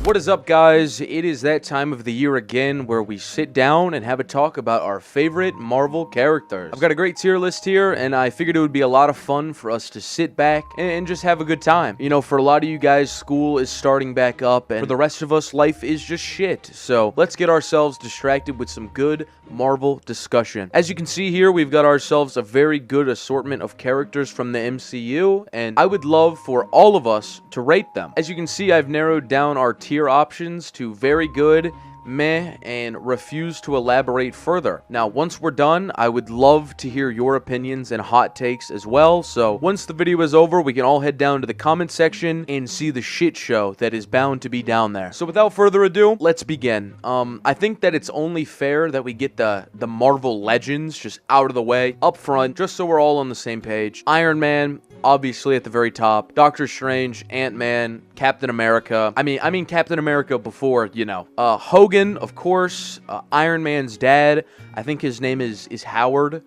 What is up, guys? It is that time of the year again where we sit down and have a talk about our favorite Marvel characters. I've got a great tier list here, and I figured it would be a lot of fun for us to sit back and just have a good time. You know, for a lot of you guys, school is starting back up, and for the rest of us, life is just shit. So let's get ourselves distracted with some good Marvel discussion. As you can see here, we've got ourselves a very good assortment of characters from the MCU, and I would love for all of us to rate them. As you can see, I've narrowed down our tier options to very good, meh, and refuse to elaborate further. Now, once we're done, I would love to hear your opinions and hot takes as well. So once the video is over, we can all head down to the comment section and see the shit show that is bound to be down there. So without further ado, let's begin. I think that it's only fair that we get the Marvel Legends just out of the way up front, just so we're all on the same page. Iron Man, obviously at the very top. Doctor Strange, Ant-Man, Captain America. I mean Captain America before, you know. Hogan, of course. Iron Man's dad. I think his name is Howard.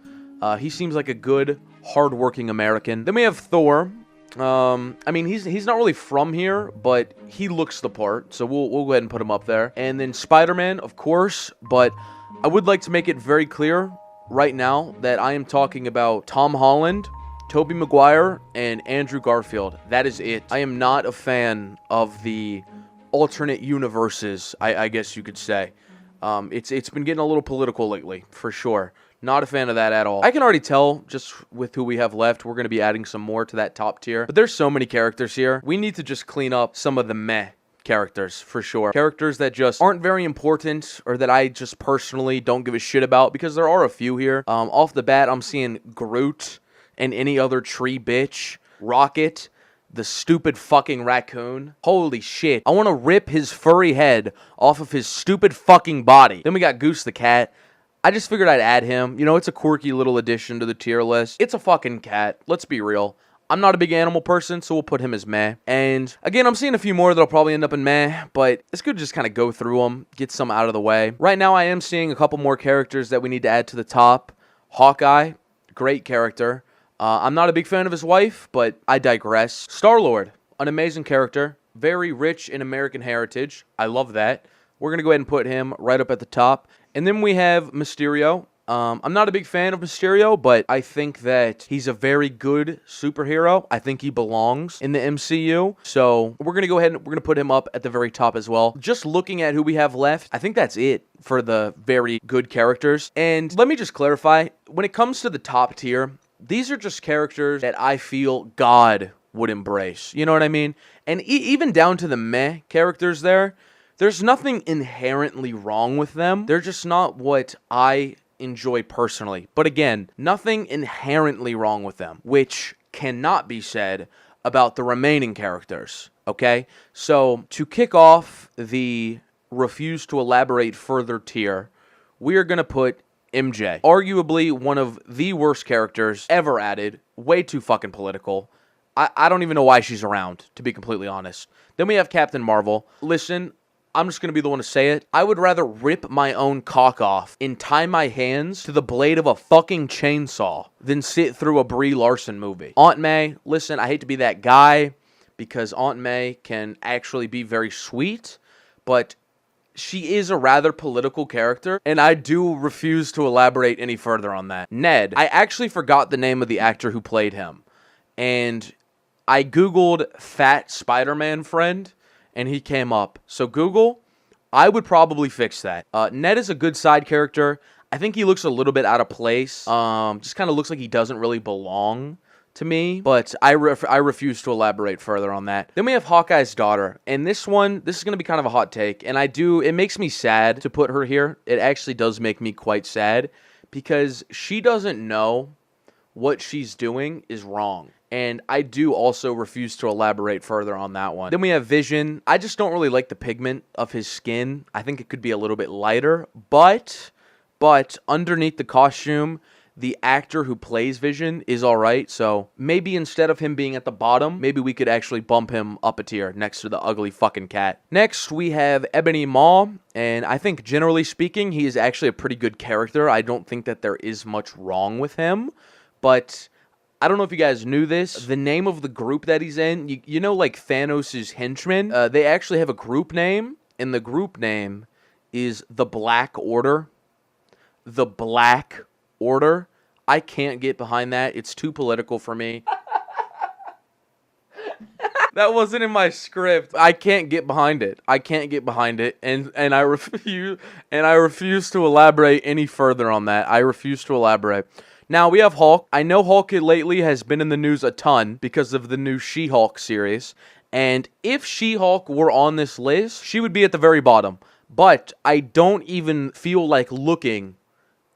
He seems like a good, hardworking American. Then we have Thor. I mean, he's not really from here, but he looks the part, so we'll go ahead and put him up there. And then Spider-Man, of course, but I would like to make it very clear right now that I am talking about Tom Holland, Tobey Maguire, and Andrew Garfield. That is it. I am not a fan of the alternate universes, I guess you could say. It's been getting a little political lately, for sure. Not a fan of that at all. I can already tell, just with who we have left, we're going to be adding some more to that top tier. But there's so many characters here. We need to just clean up some of the meh characters, for sure. Characters that just aren't very important, or that I just personally don't give a shit about, because there are a few here. Off the bat, I'm seeing Groot and any other tree bitch, Rocket, the stupid fucking raccoon. Holy shit. I want to rip his furry head off of his stupid fucking body. Then we got Goose the cat. I just figured I'd add him. You know, it's a quirky little addition to the tier list. It's a fucking cat. Let's be real. I'm not a big animal person, so we'll put him as meh. And again, I'm seeing a few more that'll probably end up in meh, but it's good to just kind of go through them, get some out of the way. Right now, I am seeing a couple more characters that we need to add to the top. Hawkeye, great character. I'm not a big fan of his wife, but I digress. Star-Lord, an amazing character, very rich in American heritage. I love that. We're going to go ahead and put him right up at the top. And then we have Mysterio. I'm not a big fan of Mysterio, but I think that he's a very good superhero. I think he belongs in the MCU. So we're going to go ahead and we're going to put him up at the very top as well. Just looking at who we have left, I think that's it for the very good characters. And let me just clarify, when it comes to the top tier, these are just characters that I feel God would embrace. You know what I mean? And even down to the meh characters there's nothing inherently wrong with them. They're just not what I enjoy personally. But again, nothing inherently wrong with them, which cannot be said about the remaining characters. Okay? So, to kick off the refuse to elaborate further tier, we are going to put MJ. Arguably one of the worst characters ever added. Way too fucking political. I don't even know why she's around, to be completely honest. Then we have Captain Marvel. Listen, I'm just going to be the one to say it. I would rather rip my own cock off and tie my hands to the blade of a fucking chainsaw than sit through a Brie Larson movie. Aunt May, listen, I hate to be that guy because Aunt May can actually be very sweet, but she is a rather political character, and I do refuse to elaborate any further on that. Ned. I actually forgot the name of the actor who played him, and I Googled fat Spider-Man friend, and he came up. So Google, I would probably fix that. Ned is a good side character. I think he looks a little bit out of place. Just kind of looks like he doesn't really belong to me, but I refuse to elaborate further on that. Then we have Hawkeye's daughter, and this is going to be kind of a hot take, and it makes me sad to put her here. It actually does make me quite sad, because she doesn't know what she's doing is wrong. And I do also refuse to elaborate further on that one. Then we have Vision. I just don't really like the pigment of his skin. I think it could be a little bit lighter, but underneath the costume, the actor who plays Vision is alright, so maybe instead of him being at the bottom, maybe we could actually bump him up a tier next to the ugly fucking cat. Next, we have Ebony Maw, and I think generally speaking, he is actually a pretty good character. I don't think that there is much wrong with him, but I don't know if you guys knew this. The name of the group that he's in, you know, like Thanos' henchmen, they actually have a group name, and the group name is the Black Order. The Black Order. I can't get behind that. It's too political for me. That wasn't in my script. I can't get behind it. I can't get behind it, and I refuse to elaborate any further on that. I refuse to elaborate. Now we have Hulk. I know Hulk lately has been in the news a ton because of the new She-Hulk series, and if She-Hulk were on this list, she would be at the very bottom. But I don't even feel like looking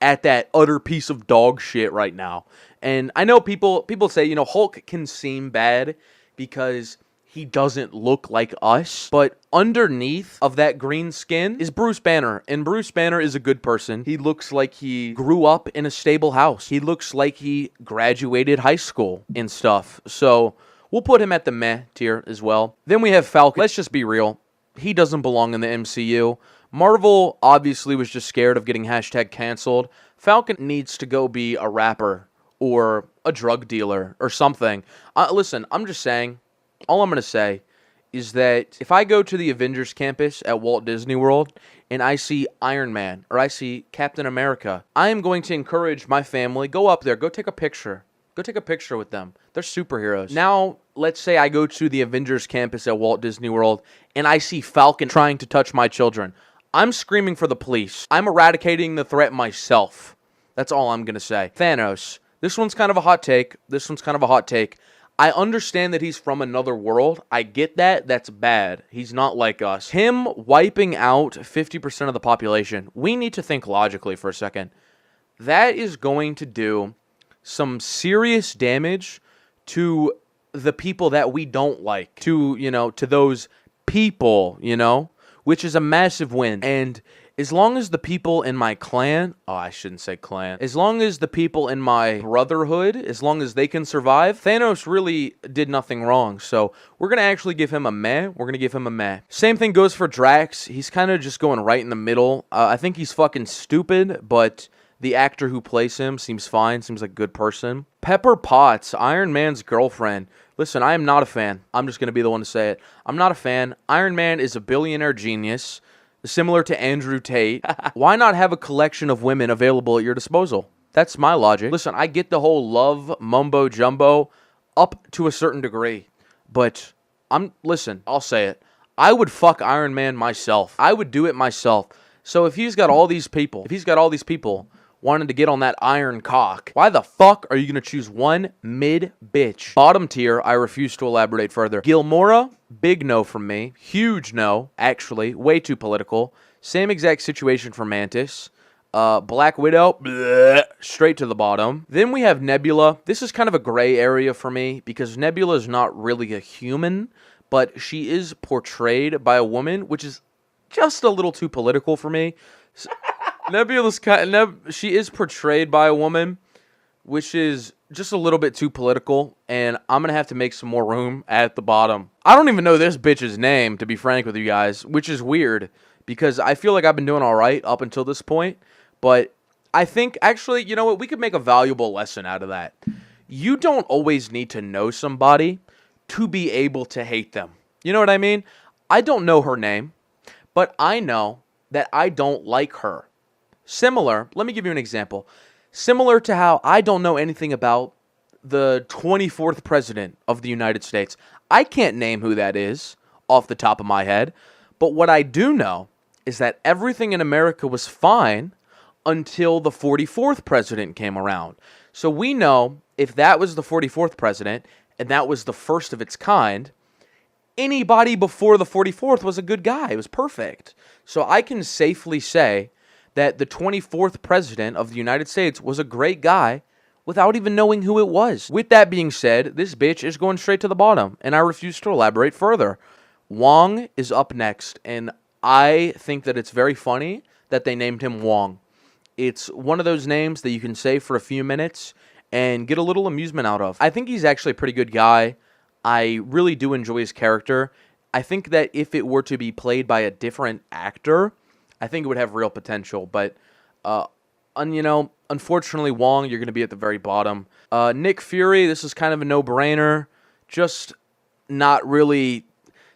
at that utter piece of dog shit right now. And I know people say, you know, Hulk can seem bad because he doesn't look like us, but underneath of that green skin is Bruce Banner, and Bruce Banner is a good person. He looks like he grew up in a stable house. He looks like he graduated high school and stuff. So we'll put him at the meh tier as well. Then we have Falcon. Let's just be real. He doesn't belong in the MCU. Marvel obviously was just scared of getting hashtag canceled. Falcon needs to go be a rapper or a drug dealer or something. Listen, I'm just saying, all I'm going to say is that if I go to the Avengers campus at Walt Disney World and I see Iron Man or I see Captain America, I am going to encourage my family, go up there, go take a picture. Go take a picture with them. They're superheroes. Now, let's say I go to the Avengers campus at Walt Disney World and I see Falcon trying to touch my children. I'm screaming for the police. I'm eradicating the threat myself. That's all I'm going to say. Thanos. This one's kind of a hot take. I understand that he's from another world. I get that. That's bad. He's not like us. Him wiping out 50% of the population. We need to think logically for a second. That is going to do some serious damage to the people that we don't like. To those people, which is a massive win. And as long as the people in my clan, I shouldn't say clan, as long as the people in my brotherhood, as long as they can survive, Thanos really did nothing wrong. So we're going to actually give him a meh. Same thing goes for Drax. He's kind of just going right in the middle. I think he's fucking stupid, but the actor who plays him seems fine, seems like a good person. Pepper Potts, Iron Man's girlfriend. Listen, I am not a fan. I'm just going to be the one to say it. I'm not a fan. Iron Man is a billionaire genius, similar to Andrew Tate. Why not have a collection of women available at your disposal? That's my logic. Listen, I get the whole love mumbo jumbo up to a certain degree, but I'll say it. I would fuck Iron Man myself. I would do it myself. So if he's got all these people wanting to get on that iron cock, why the fuck are you going to choose one mid-bitch? Bottom tier, I refuse to elaborate further. Gilmora, big no from me. Huge no, actually. Way too political. Same exact situation for Mantis. Black Widow, bleh, straight to the bottom. Then we have Nebula. This is kind of a gray area for me because Nebula is not really a human, but she is portrayed by a woman, which is just a little too political for me. Nebula's she is portrayed by a woman, which is just a little bit too political, and I'm going to have to make some more room at the bottom. I don't even know this bitch's name, to be frank with you guys, which is weird, because I feel like I've been doing all right up until this point, but I think, actually, you know what, we could make a valuable lesson out of that. You don't always need to know somebody to be able to hate them. You know what I mean? I don't know her name, but I know that I don't like her. Similar, let me give you an example. Similar to how I don't know anything about the 24th president of the United States. I can't name who that is off the top of my head. But what I do know is that everything in America was fine until the 44th president came around. So we know if that was the 44th president and that was the first of its kind, anybody before the 44th was a good guy. It was perfect. So I can safely say that the 24th president of the United States was a great guy without even knowing who it was. With that being said, this bitch is going straight to the bottom, and I refuse to elaborate further. Wong is up next, and I think that it's very funny that they named him Wong. It's one of those names that you can say for a few minutes and get a little amusement out of. I think he's actually a pretty good guy. I really do enjoy his character. I think that if it were to be played by a different actor, I think it would have real potential, but, Unfortunately, Wong, you're going to be at the very bottom. Nick Fury, this is kind of a no-brainer. Just not really,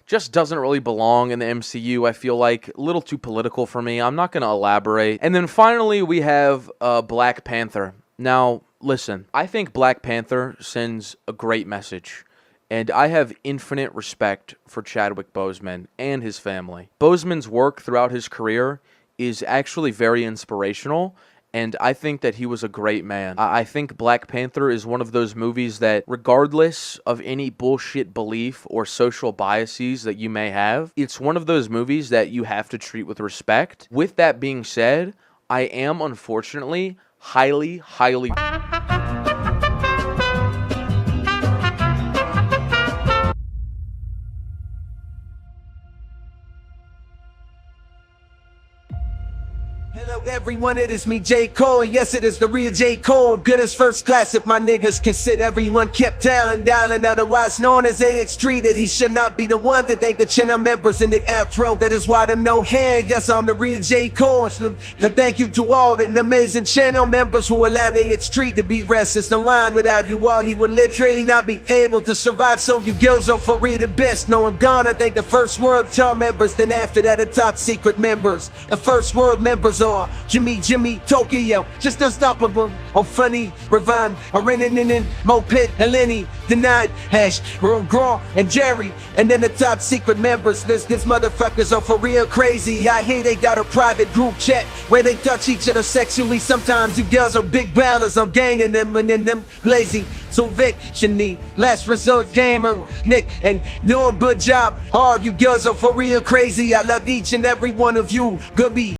just doesn't really belong in the MCU, I feel like. A little too political for me. I'm not going to elaborate. And then finally, we have Black Panther. Now, listen, I think Black Panther sends a great message. And I have infinite respect for Chadwick Boseman and his family. Boseman's work throughout his career is actually very inspirational, and I think that he was a great man. I think Black Panther is one of those movies that, regardless of any bullshit belief or social biases that you may have, it's one of those movies that you have to treat with respect. With that being said, I am unfortunately highly Hello everyone, it is me, J. Cole, and yes, it is the real J. Cole. Good as first class if my niggas can sit. Everyone kept dialing, otherwise known as AX treated. He should not be the one to thank the channel members in the outro. That is why them no hand, yes, I'm the real J. Cole. So thank you to all the amazing channel members who allowed AX treat to be racist. The line without you all, he would literally not be able to survive. So you girls are for real the best. No, I'm gonna thank the first world tour members, then after that the top secret members. The first world members are Jimmy, Tokyo, just unstoppable, or funny, Ravon, Renin, Moped, Eleni, Denied, Hash, Graw, and Jerry. And then the top secret members, this motherfuckers are for real crazy. I hear they got a private group chat where they touch each other sexually. Sometimes you girls are big ballers, I'm ganging them and then them lazy. So Vic, Shani, last resort gamer, Nick, and doing a good job. Hard, you girls are for real crazy. I love each and every one of you. Good be.